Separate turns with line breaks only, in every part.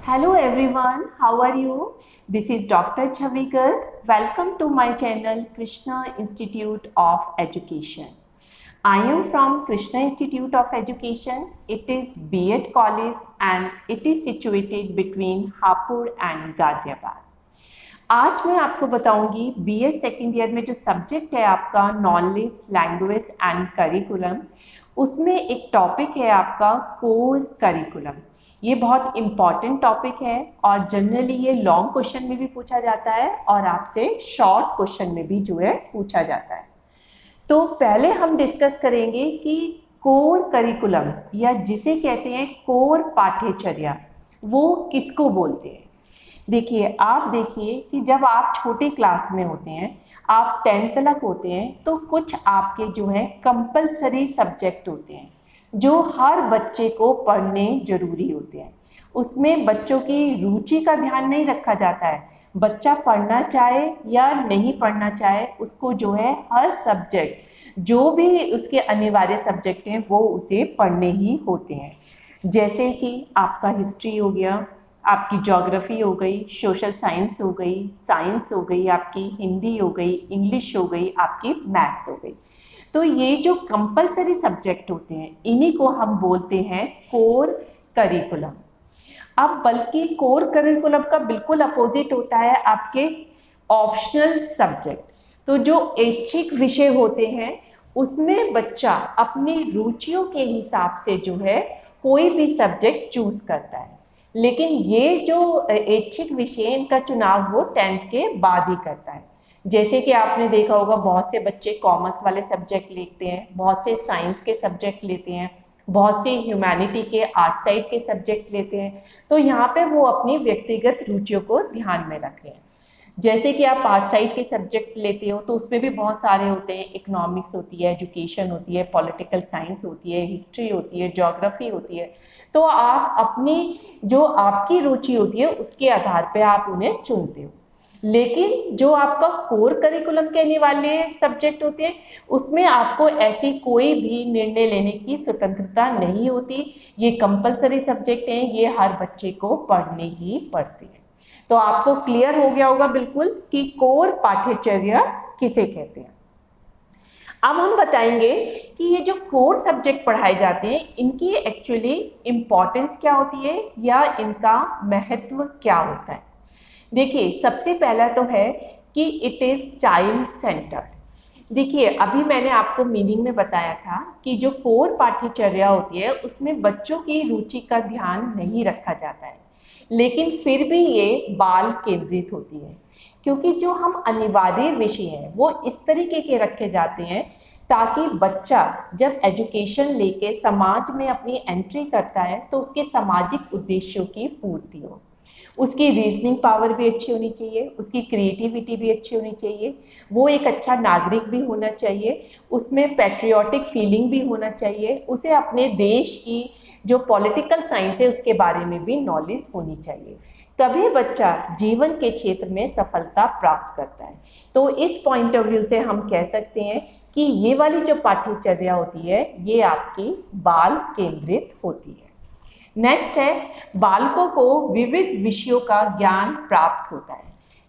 Hello everyone, how are you? This is Dr. Chavikar. Welcome to my channel Krishna Institute of Education. I am from Krishna Institute of Education. It is B.Ed college and it is situated between Hapur and Ghaziabad. आज मैं आपको बताऊंगी B.Ed second year में जो subject है आपका knowledge, language and curriculum, उसमें एक टॉपिक है आपका कोर करिकुलम। ये बहुत इम्पॉर्टेंट टॉपिक है और जनरली ये लॉन्ग क्वेश्चन में भी पूछा जाता है और आपसे शॉर्ट क्वेश्चन में भी जो है पूछा जाता है। तो पहले हम डिस्कस करेंगे कि कोर करिकुलम या जिसे कहते हैं कोर पाठ्यचर्या वो किसको बोलते हैं। देखिए, आप देखिए कि जब आप छोटे क्लास में होते हैं, आप 10th तक होते हैं, तो कुछ आपके जो है कंपलसरी सब्जेक्ट होते हैं जो हर बच्चे को पढ़ने जरूरी होते हैं। उसमें बच्चों की रुचि का ध्यान नहीं रखा जाता है, बच्चा पढ़ना चाहे या नहीं पढ़ना चाहे उसको जो है हर सब्जेक्ट जो भी उसके अनिवार्य सब्जेक्ट हैं वो उसे पढ़ने ही होते हैं। जैसे कि आपका हिस्ट्री हो गया, आपकी ज्योग्राफी हो गई, सोशल साइंस हो गई, साइंस हो गई, आपकी हिंदी हो गई, इंग्लिश हो गई, आपकी मैथ्स हो गई। तो ये जो कंपलसरी सब्जेक्ट होते हैं इन्हीं को हम बोलते हैं कोर करिकुलम। अब बल्कि कोर करिकुलम का बिल्कुल अपोजिट होता है आपके ऑप्शनल सब्जेक्ट। तो जो ऐच्छिक विषय होते हैं उसमें बच्चा अपनी रुचियों के हिसाब से जो है कोई भी सब्जेक्ट चूज करता है, लेकिन ये जो ऐच्छिक विषय इनका चुनाव वो 10th के बाद ही करता है। जैसे कि आपने देखा होगा बहुत से बच्चे कॉमर्स वाले सब्जेक्ट लेते हैं, बहुत से साइंस के सब्जेक्ट लेते हैं, बहुत से ह्यूमैनिटी के आर्ट साइड के सब्जेक्ट लेते हैं। तो यहाँ पे वो अपनी व्यक्तिगत रुचियों को ध्यान में रखें। जैसे कि आप आर्ट साइड के सब्जेक्ट लेते हो तो उसमें भी बहुत सारे होते हैं, इकोनॉमिक्स होती है, एजुकेशन होती है, पॉलिटिकल साइंस होती है, हिस्ट्री होती है, ज्योग्राफी होती है। तो आप अपनी जो आपकी रुचि होती है उसके आधार पे आप उन्हें चुनते हो। लेकिन जो आपका कोर करिकुलम कहने वाले सब्जेक्ट होते हैं उसमें आपको ऐसी कोई भी निर्णय लेने की स्वतंत्रता नहीं होती। ये कंपलसरी सब्जेक्ट हैं, ये हर बच्चे को पढ़ने ही पड़ते हैं। तो आपको क्लियर हो गया होगा बिल्कुल कि कोर पाठ्यचर्या किसे कहते हैं। अब हम बताएंगे कि ये जो कोर सब्जेक्ट पढ़ाए जाते हैं इनकी एक्चुअली इम्पोर्टेंस क्या होती है या इनका महत्व क्या होता है। देखिए, सबसे पहला तो है कि इट इज़ चाइल्ड सेंटर्ड। देखिए, अभी मैंने आपको मीनिंग में बताया था कि जो कोर पाठ्यचर्या होती है उसमें बच्चों की रुचि का ध्यान नहीं रखा जाता है, लेकिन फिर भी ये बाल केंद्रित होती है, क्योंकि जो हम अनिवार्य विषय हैं वो इस तरीके के रखे जाते हैं ताकि बच्चा जब एजुकेशन लेके समाज में अपनी एंट्री करता है तो उसके सामाजिक उद्देश्यों की पूर्ति हो। उसकी रीजनिंग पावर भी अच्छी होनी चाहिए, उसकी क्रिएटिविटी भी अच्छी होनी चाहिए, वो एक अच्छा नागरिक भी होना चाहिए, उसमें पैट्रियोटिक फीलिंग भी होना चाहिए, उसे अपने देश की जो पॉलिटिकल साइंस है उसके बारे में भी नॉलेज होनी चाहिए। तभी बच्चा जीवन के क्षेत्र में सफलता प्राप्त करता है। तो इस पॉइंट ऑफ व्यू से हम कह सकते हैं कि ये वाली जो पाठ्यचर्या होती है ये आपकी बाल केंद्रित होती है। नेक्स्ट है, बालकों को विविध विषयों का ज्ञान प्राप्त होता है।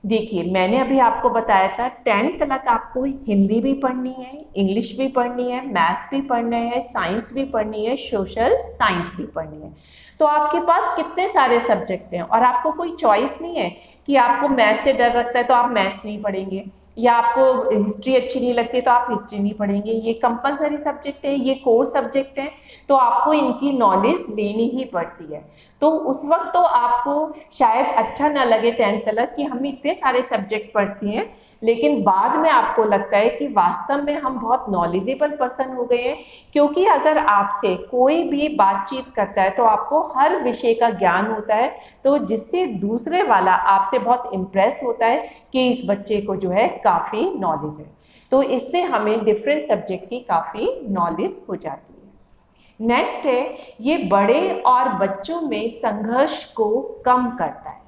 देखिए, मैंने अभी आपको बताया था 10th तक आपको हिंदी भी पढ़नी है, इंग्लिश भी पढ़नी है, मैथ्स भी पढ़ना है, साइंस भी पढ़नी है, सोशल साइंस भी पढ़नी है। तो आपके पास कितने सारे सब्जेक्ट हैं और आपको कोई चॉइस नहीं है कि आपको मैथ्स से डर लगता है तो आप मैथ्स नहीं पढ़ेंगे, या आपको हिस्ट्री अच्छी नहीं लगती तो आप हिस्ट्री नहीं पढ़ेंगे। ये कंपलसरी सब्जेक्ट है, ये कोर सब्जेक्ट है, तो आपको इनकी नॉलेज लेनी ही पड़ती है। तो उस वक्त तो आपको शायद अच्छा ना लगे 10th तक कि हम इतने सारे सब्जेक्ट पढ़ते हैं, लेकिन बाद में आपको लगता है कि वास्तव में हम बहुत नॉलेजेबल पर्सन हो गए हैं, क्योंकि अगर आपसे कोई भी बातचीत करता है तो आपको हर विषय का ज्ञान होता है, तो जिससे दूसरे वाला आपसे बहुत इम्प्रेस होता है कि इस बच्चे को जो है काफ़ी नॉलेज है। तो इससे हमें डिफरेंट सब्जेक्ट की काफ़ी नॉलेज हो जाती है। नेक्स्ट है, ये बड़े और बच्चों में संघर्ष को कम करता है।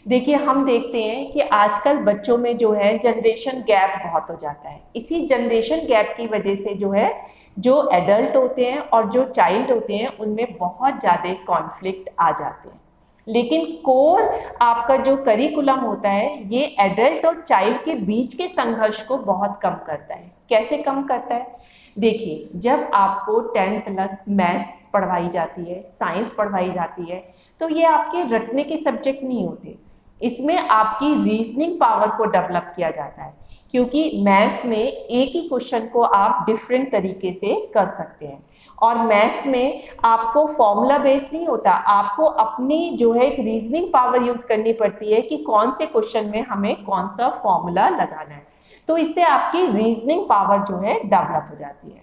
देखिए, हम देखते हैं कि आजकल बच्चों में जो है जनरेशन गैप बहुत हो जाता है। इसी जनरेशन गैप की वजह से जो है जो एडल्ट होते हैं और जो चाइल्ड होते हैं उनमें बहुत ज़्यादा कॉन्फ्लिक्ट आ जाते हैं। लेकिन कोर आपका जो करिकुलम होता है ये एडल्ट और चाइल्ड के बीच के संघर्ष को बहुत कम करता है। कैसे कम करता है? देखिए, जब आपको 10th तक मैथ्स पढ़वाई जाती है, साइंस पढ़वाई जाती है, तो ये आपके रटने के सब्जेक्ट नहीं होते, इसमें आपकी रीजनिंग पावर को डेवलप किया जाता है, क्योंकि मैथ्स में एक ही क्वेश्चन को आप डिफरेंट तरीके से कर सकते हैं। और मैथ्स में आपको फॉर्मूला बेस नहीं होता, आपको अपनी जो है एक रीजनिंग पावर यूज करनी पड़ती है कि कौन से क्वेश्चन में हमें कौन सा फॉर्मूला लगाना है। तो इससे आपकी रीजनिंग पावर जो है डेवलप हो जाती है।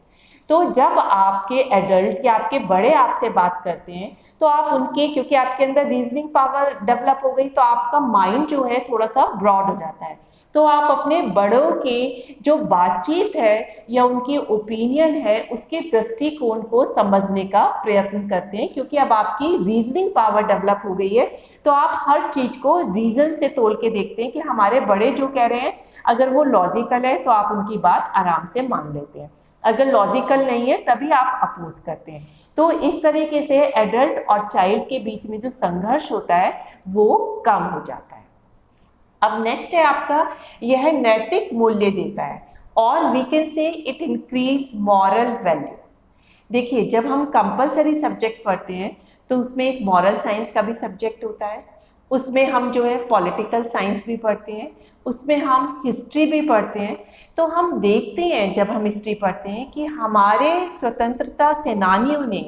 तो जब आपके एडल्ट या आपके बड़े आपसे बात करते हैं तो आप उनके, क्योंकि आपके अंदर रीजनिंग पावर डेवलप हो गई, तो आपका माइंड जो है थोड़ा सा ब्रॉड हो जाता है। तो आप अपने बड़ों की जो बातचीत है या उनकी ओपिनियन है उसके दृष्टिकोण को समझने का प्रयत्न करते हैं, क्योंकि अब आपकी रीजनिंग पावर डेवलप हो गई है। तो आप हर चीज को रीजन से तोल के देखते हैं कि हमारे बड़े जो कह रहे हैं, अगर वो लॉजिकल है तो आप उनकी बात आराम से मान लेते हैं, अगर लॉजिकल नहीं है तभी आप अपोज करते हैं। तो इस तरीके से एडल्ट और चाइल्ड के बीच में जो संघर्ष होता है वो कम हो जाता है। अब नेक्स्ट है आपका, यह नैतिक मूल्य देता है, और we can say it increase moral value. देखिए, जब हम कंपलसरी सब्जेक्ट पढ़ते हैं तो उसमें एक मॉरल साइंस का भी सब्जेक्ट होता है, उसमें हम जो है पॉलिटिकल साइंस भी पढ़ते हैं, उसमें हम हिस्ट्री भी पढ़ते हैं। तो हम देखते हैं जब हम हिस्ट्री पढ़ते हैं कि हमारे स्वतंत्रता सेनानियों ने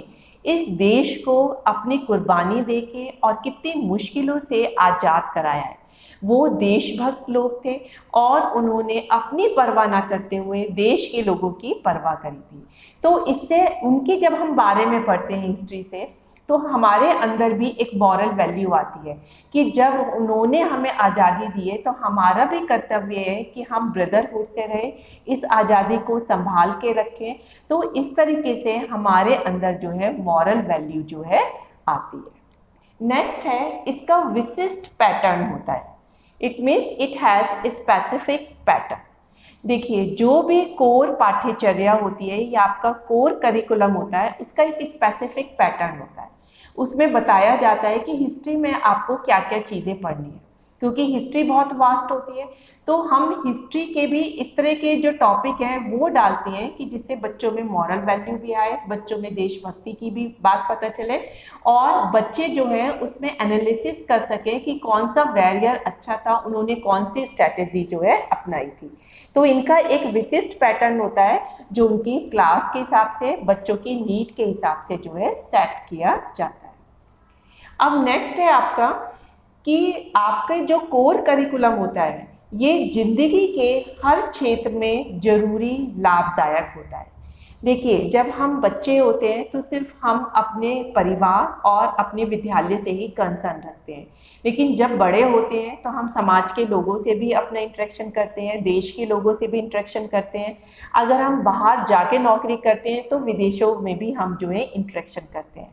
इस देश को अपनी कुर्बानी देके और कितनी मुश्किलों से आज़ाद कराया है। वो देशभक्त लोग थे और उन्होंने अपनी परवाह ना करते हुए देश के लोगों की परवाह करी थी। तो इससे उनके जब हम बारे में पढ़ते हैं हिस्ट्री से, तो हमारे अंदर भी एक मॉरल वैल्यू आती है कि जब उन्होंने हमें आज़ादी दी है तो हमारा भी कर्तव्य है कि हम ब्रदरहुड से रहे, इस आज़ादी को संभाल के रखें। तो इस तरीके से हमारे अंदर जो है मॉरल वैल्यू जो है आती है। नेक्स्ट है, इसका विशिष्ट पैटर्न होता है, it means it has a specific pattern. देखिए, जो भी कोर पाठ्यचर्या होती है या आपका कोर करिकुलम होता है, इसका एक स्पेसिफिक पैटर्न होता है। उसमें बताया जाता है कि हिस्ट्री में आपको क्या क्या चीज़ें पढ़नी है, क्योंकि हिस्ट्री बहुत वास्ट होती है। तो हम हिस्ट्री के भी इस तरह के जो टॉपिक हैं वो डालते हैं कि जिससे बच्चों में मॉरल वैल्यू भी आए, बच्चों में देशभक्ति की भी बात पता चले, और बच्चे जो हैं उसमें एनालिसिस कर सकें कि कौन सा वॉरियर अच्छा था, उन्होंने कौन सी स्ट्रैटेजी जो है अपनाई थी। तो इनका एक विशिष्ट पैटर्न होता है जो उनकी क्लास के हिसाब से, बच्चों की नीड के हिसाब से जो है सेट किया जाता है। अब नेक्स्ट है आपका कि आपके जो कोर करिकुलम होता है ये जिंदगी के हर क्षेत्र में जरूरी लाभदायक होता है। देखिए, जब हम बच्चे होते हैं तो सिर्फ हम अपने परिवार और अपने विद्यालय से ही कंसर्न रखते हैं, लेकिन जब बड़े होते हैं तो हम समाज के लोगों से भी अपना इंटरेक्शन करते हैं, देश के लोगों से भी इंटरेक्शन करते हैं। अगर हम बाहर जाके नौकरी करते हैं तो विदेशों में भी हम जो है इंटरेक्शन करते हैं।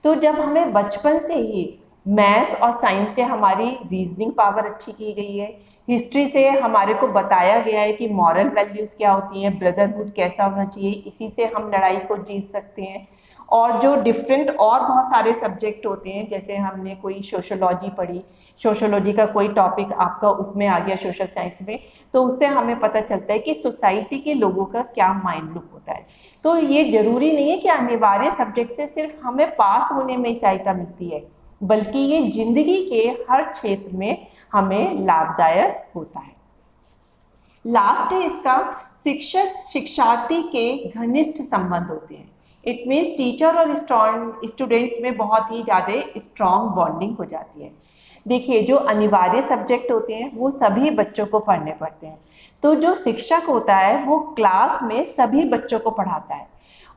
तो जब हमें बचपन से ही मैथ्स और साइंस से हमारी रीजनिंग पावर अच्छी की गई है, हिस्ट्री से हमारे को बताया गया है कि मॉरल वैल्यूज़ क्या होती हैं, ब्रदरहुड कैसा होना चाहिए, इसी से हम लड़ाई को जीत सकते हैं। और जो डिफरेंट और बहुत सारे सब्जेक्ट होते हैं, जैसे हमने कोई सोशोलॉजी पढ़ी, सोशोलॉजी का कोई टॉपिक आपका उसमें आ गया सोशल साइंस में, तो उससे हमें पता चलता है कि सोसाइटी के लोगों का क्या माइंड लुक होता है। तो ये जरूरी नहीं है कि अनिवार्य सब्जेक्ट से सिर्फ हमें पास होने में सहायता मिलती है, बल्कि ये जिंदगी के हर क्षेत्र में हमें लाभदायक होता है। लास्ट है इसका, शिक्षक शिक्षार्थी के घनिष्ठ संबंध होते हैं। इट मीन्स टीचर और स्टूडेंट्स में बहुत ही ज़्यादा स्ट्रॉन्ग बॉन्डिंग हो जाती है। देखिए, जो अनिवार्य सब्जेक्ट होते हैं वो सभी बच्चों को पढ़ने पड़ते हैं, तो जो शिक्षक होता है वो क्लास में सभी बच्चों को पढ़ाता है,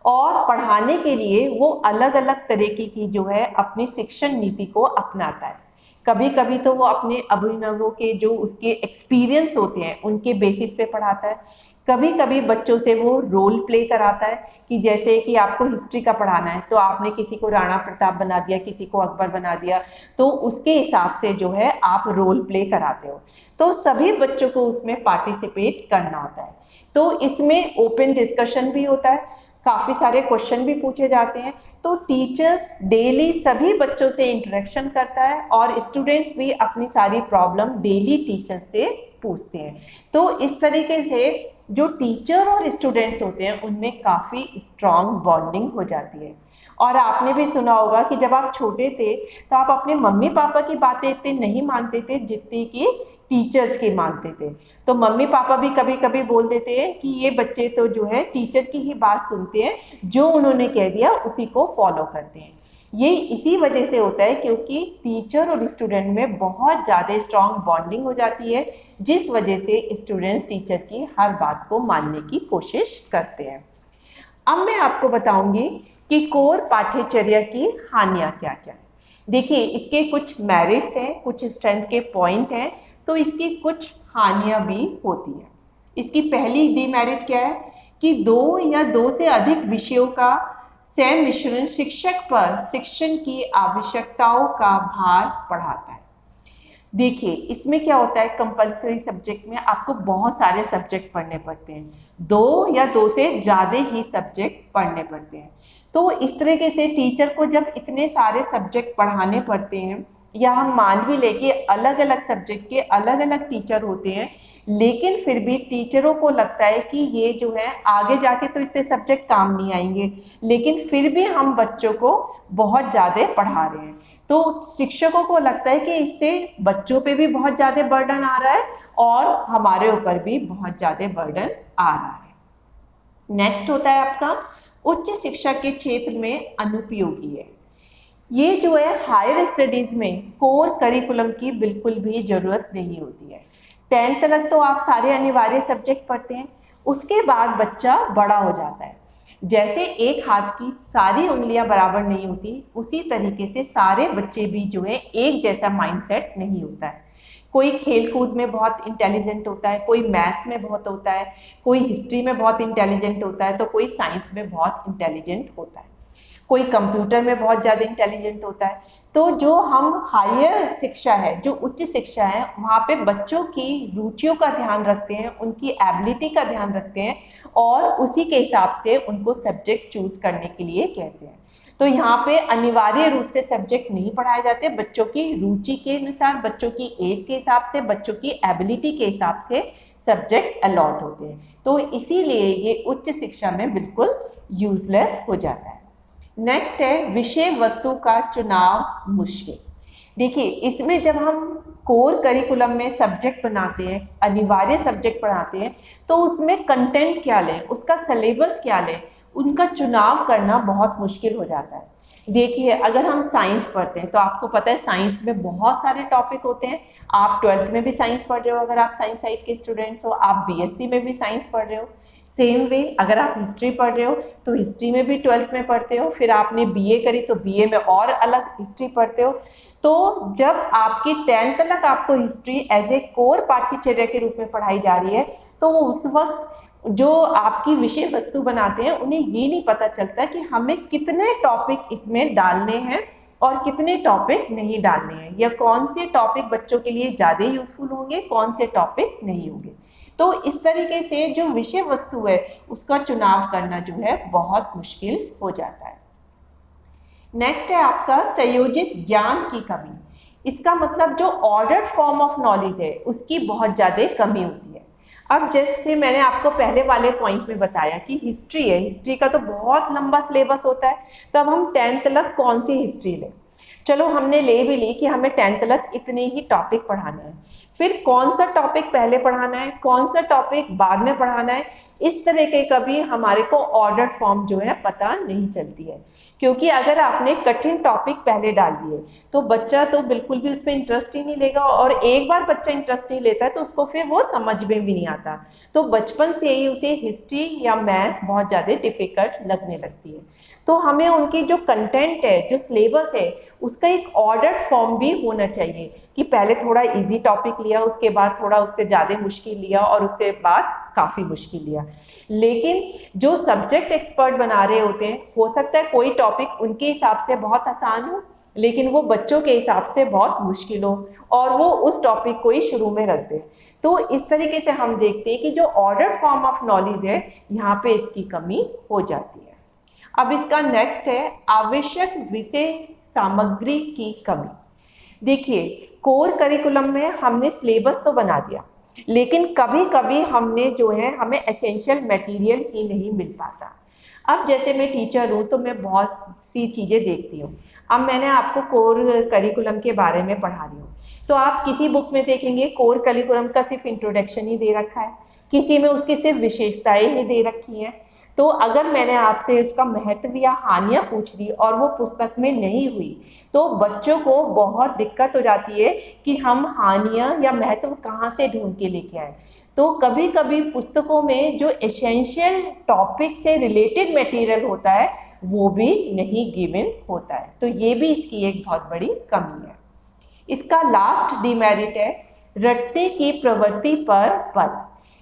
और पढ़ाने के लिए वो अलग अलग तरीके की जो है अपनी शिक्षण नीति को अपनाता है। कभी कभी तो वो अपने अभिनवों के जो उसके एक्सपीरियंस होते हैं उनके बेसिस पे पढ़ाता है, कभी कभी बच्चों से वो रोल प्ले कराता है कि जैसे कि आपको हिस्ट्री का पढ़ाना है तो आपने किसी को राणा प्रताप बना दिया, किसी को अकबर बना दिया, तो उसके हिसाब से जो है आप रोल प्ले कराते हो। तो सभी बच्चों को उसमें पार्टिसिपेट करना होता है। तो इसमें ओपन डिस्कशन भी होता है, काफ़ी सारे क्वेश्चन भी पूछे जाते हैं। तो टीचर्स डेली सभी बच्चों से इंटरेक्शन करता है और स्टूडेंट्स भी अपनी सारी प्रॉब्लम डेली टीचर्स से पूछते हैं। तो इस तरीके से जो टीचर और स्टूडेंट्स होते हैं उनमें काफ़ी स्ट्रॉन्ग बॉन्डिंग हो जाती है। और आपने भी सुना होगा कि जब आप छोटे थे तो आप अपने मम्मी पापा की बातें इतनी नहीं मानते थे जितनी कि टीचर्स की मानते थे। तो मम्मी पापा भी कभी कभी बोल देते हैं कि ये बच्चे तो जो है टीचर की ही बात सुनते हैं, जो उन्होंने कह दिया उसी को फॉलो करते हैं। ये इसी वजह से होता है क्योंकि टीचर और स्टूडेंट में बहुत ज़्यादा स्ट्रॉन्ग बॉन्डिंग हो जाती है, जिस वजह से स्टूडेंट्स टीचर की हर बात को मानने की कोशिश करते हैं। अब मैं आपको बताऊंगी कि कोर पाठ्यचर्या की हानियाँ क्या क्या है। देखिए, इसके कुछ मेरिट्स हैं, कुछ स्ट्रेंथ के पॉइंट हैं, तो इसकी कुछ हानियाँ भी होती हैं। इसकी पहली डीमेरिट क्या है कि 2 या 2 से अधिक विषयों का सम्मिश्रण शिक्षक पर शिक्षण की आवश्यकताओं का भार बढ़ाता है। देखिए, इसमें क्या होता है, कंपलसरी सब्जेक्ट में आपको बहुत सारे सब्जेक्ट पढ़ने पड़ते हैं, 2 या 2 से ज़्यादा ही सब्जेक्ट पढ़ने पड़ते हैं। तो इस तरीके से टीचर को जब इतने सारे सब्जेक्ट पढ़ाने पड़ते हैं, या हम मान भी लें कि अलग अलग सब्जेक्ट के अलग अलग टीचर होते हैं, लेकिन फिर भी टीचरों को लगता है कि ये जो है आगे जाके तो इतने सब्जेक्ट काम नहीं आएंगे, लेकिन फिर भी हम बच्चों को बहुत ज़्यादा पढ़ा रहे हैं। तो शिक्षकों को लगता है कि इससे बच्चों पे भी बहुत ज़्यादा बर्डन आ रहा है और हमारे ऊपर भी बहुत ज़्यादा बर्डन आ रहा है। नेक्स्ट होता है आपका उच्च शिक्षा के क्षेत्र में अनुपयोगी है। ये जो है हायर स्टडीज़ में कोर करिकुलम की बिल्कुल भी ज़रूरत नहीं होती है। 10th तक तो आप सारे अनिवार्य सब्जेक्ट पढ़ते हैं, उसके बाद बच्चा बड़ा हो जाता है। जैसे एक हाथ की सारी उंगलियां बराबर नहीं होती, उसी तरीके से सारे बच्चे भी जो है एक जैसा माइंडसेट नहीं होता है। कोई खेल कूद में बहुत इंटेलिजेंट होता है, कोई मैथ्स में बहुत होता है, कोई हिस्ट्री में बहुत इंटेलिजेंट होता है, तो कोई साइंस में बहुत इंटेलिजेंट होता है, कोई कंप्यूटर में बहुत ज़्यादा इंटेलिजेंट होता है। तो जो हम हायर शिक्षा है, जो उच्च शिक्षा है, वहाँ पे बच्चों की रुचियों का ध्यान रखते हैं, उनकी एबिलिटी का ध्यान रखते हैं और उसी के हिसाब से उनको सब्जेक्ट चूज करने के लिए कहते हैं। तो यहाँ पे अनिवार्य रूप से सब्जेक्ट नहीं पढ़ाए जाते, बच्चों की रुचि के अनुसार, बच्चों की एज के हिसाब से, बच्चों की एबिलिटी के हिसाब से सब्जेक्ट अलॉट होते हैं। तो इसीलिए ये उच्च शिक्षा में बिल्कुल यूजलेस हो जाता है। नेक्स्ट है विषय वस्तु का चुनाव मुश्किल। देखिए, इसमें जब हम कोर करिकुलम में सब्जेक्ट बनाते हैं, अनिवार्य सब्जेक्ट पढ़ाते हैं, तो उसमें कंटेंट क्या लें, उसका सिलेबस क्या लें, उनका चुनाव करना बहुत मुश्किल हो जाता है। देखिए, अगर हम साइंस पढ़ते हैं तो आपको पता है साइंस में बहुत सारे टॉपिक होते हैं। आप 12th में भी साइंस पढ़ रहे हो, अगर आप साइंस साइड के स्टूडेंट्स हो, आप बीएससी में भी साइंस पढ़ रहे हो। सेम वे अगर आप हिस्ट्री पढ़ रहे हो तो हिस्ट्री में भी 12th में पढ़ते हो, फिर आपने बीए करी तो बीए में और अलग हिस्ट्री पढ़ते हो। तो जब आपकी 10th तक आपको हिस्ट्री एज ए कोर पाठ्यचर्या के रूप में पढ़ाई जा रही है, तो उस वक्त जो आपकी विषय वस्तु बनाते हैं उन्हें ये नहीं पता चलता कि हमें कितने टॉपिक इसमें डालने हैं और कितने टॉपिक नहीं डालने हैं, या कौन से टॉपिक बच्चों के लिए ज़्यादा यूजफुल होंगे, कौन से टॉपिक नहीं होंगे। तो इस तरीके से जो विषय वस्तु है उसका चुनाव करना जो है बहुत मुश्किल हो जाता है। नेक्स्ट है आपका संयोजित ज्ञान की कमी। इसका मतलब जो ऑर्डर्ड फॉर्म ऑफ नॉलेज है उसकी बहुत ज़्यादा कमी होती है। अब जैसे मैंने आपको पहले वाले पॉइंट में बताया कि हिस्ट्री है, हिस्ट्री का तो बहुत लंबा सिलेबस होता है, तब हम 10th तक कौन सी हिस्ट्री लें। चलो, हमने ले भी ली कि हमें 10th तक इतने ही टॉपिक पढ़ाने हैं, फिर कौन सा टॉपिक पहले पढ़ाना है, कौन सा टॉपिक बाद में पढ़ाना है, इस तरह के कभी हमारे को ऑर्डर फॉर्म जो है पता नहीं चलती है। क्योंकि अगर आपने कठिन टॉपिक पहले डाल दिए तो बच्चा तो बिल्कुल भी उसमें इंटरेस्ट ही नहीं लेगा, और एक बार बच्चा इंटरेस्ट नहीं लेता है तो उसको फिर वो समझ में भी नहीं आता। तो बचपन से ही उसे हिस्ट्री या मैथ्स बहुत ज़्यादा डिफिकल्ट लगने लगती है। तो हमें उनकी जो कंटेंट है, जो सिलेबस है, उसका एक ऑर्डर्ड फॉर्म भी होना चाहिए कि पहले थोड़ा इजी टॉपिक लिया, उसके बाद थोड़ा उससे ज़्यादा मुश्किल लिया और उसके बाद काफ़ी मुश्किल लिया। लेकिन जो सब्जेक्ट एक्सपर्ट बना रहे होते हैं, हो सकता है कोई टॉपिक उनके हिसाब से बहुत आसान हो, लेकिन वो बच्चों के हिसाब से बहुत मुश्किल हो और वो उस टॉपिक को ही शुरू में रख दें। तो इस तरीके से हम देखते हैं कि जो ऑर्डर फॉर्म ऑफ नॉलेज है, यहाँ पे इसकी कमी हो जाती है। अब इसका नेक्स्ट है आवश्यक विषय सामग्री की कमी। देखिए, कोर करिकुलम में हमने सिलेबस तो बना दिया, लेकिन कभी कभी हमने जो है हमें एसेंशियल मटेरियल ही नहीं मिल पाता। अब जैसे मैं टीचर हूँ तो मैं बहुत सी चीज़ें देखती हूँ। अब मैंने आपको कोर करिकुलम के बारे में पढ़ा रही हूँ, तो आप किसी बुक में देखेंगे कोर करिकुलम का सिर्फ इंट्रोडक्शन ही दे रखा है, किसी में उसकी सिर्फ विशेषताएं ही दे रखी हैं। तो अगर मैंने आपसे इसका महत्व या हानियाँ पूछ ली और वो पुस्तक में नहीं हुई, तो बच्चों को बहुत दिक्कत हो जाती है कि हम हानियाँ या महत्व कहाँ से ढूंढ के लेके आए। तो कभी कभी पुस्तकों में जो एसेंशियल टॉपिक से रिलेटेड मटेरियल होता है वो भी नहीं गिवन होता है, तो ये भी इसकी एक बहुत बड़ी कमी है। इसका लास्ट डिमेरिट है रटने की प्रवृत्ति पर बल।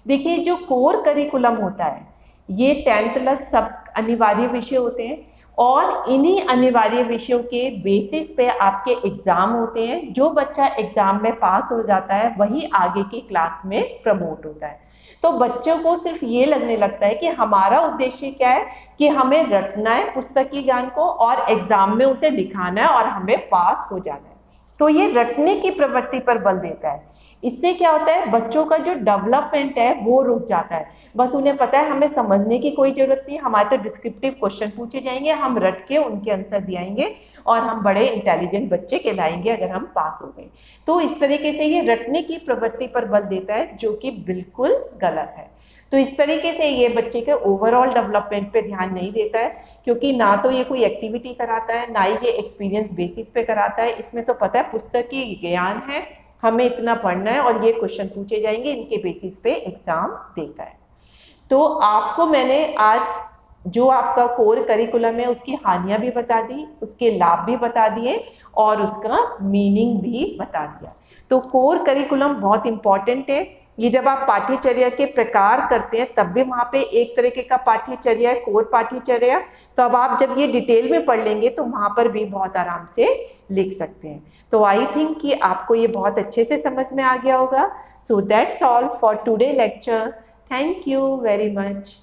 देखिए, जो कोर करिकुलम होता है ये 10th तक सब अनिवार्य विषय होते हैं और इन्हीं अनिवार्य विषयों के बेसिस पे आपके एग्जाम होते हैं। जो बच्चा एग्जाम में पास हो जाता है वही आगे की क्लास में प्रमोट होता है। तो बच्चों को सिर्फ ये लगने लगता है कि हमारा उद्देश्य क्या है कि हमें रटना है पुस्तकीय ज्ञान को और एग्जाम में उसे दिखाना है और हमें पास हो जाना है। तो ये रटने की प्रवृत्ति पर बल देता है। इससे क्या होता है, बच्चों का जो डेवलपमेंट है वो रुक जाता है। बस उन्हें पता है हमें समझने की कोई जरूरत नहीं, हमारे तो डिस्क्रिप्टिव क्वेश्चन पूछे जाएंगे, हम रट के उनके आंसर दिखाएंगे और हम बड़े इंटेलिजेंट बच्चे कहलाएंगे अगर हम पास हो गए। तो इस तरीके से ये रटने की प्रवृत्ति पर बल देता है, जो कि बिल्कुल गलत है। तो इस तरीके से ये बच्चे के ओवरऑल डेवलपमेंट पे ध्यान नहीं देता है, क्योंकि ना तो ये कोई एक्टिविटी कराता है, ना ही ये एक्सपीरियंस बेसिस पे कराता है। इसमें तो पता है पुस्तकीय ज्ञान है, हमें इतना पढ़ना है और ये क्वेश्चन पूछे जाएंगे, इनके बेसिस पे एग्जाम देता है। तो आपको मैंने आज जो आपका कोर करिकुलम है उसकी हानियां भी बता दी, उसके लाभ भी बता दिए और उसका मीनिंग भी बता दिया। तो कोर करिकुलम बहुत इंपॉर्टेंट है। ये जब आप पाठ्यचर्या के प्रकार करते हैं तब भी वहाँ पे एक तरीके का पाठ्यचर्या है, कोर पाठ्यचर्या। तो अब आप जब ये डिटेल में पढ़ लेंगे तो वहाँ पर भी बहुत आराम से लिख सकते हैं। तो आई थिंक कि आपको ये बहुत अच्छे से समझ में आ गया होगा। So that's all for today lecture. Thank you very much.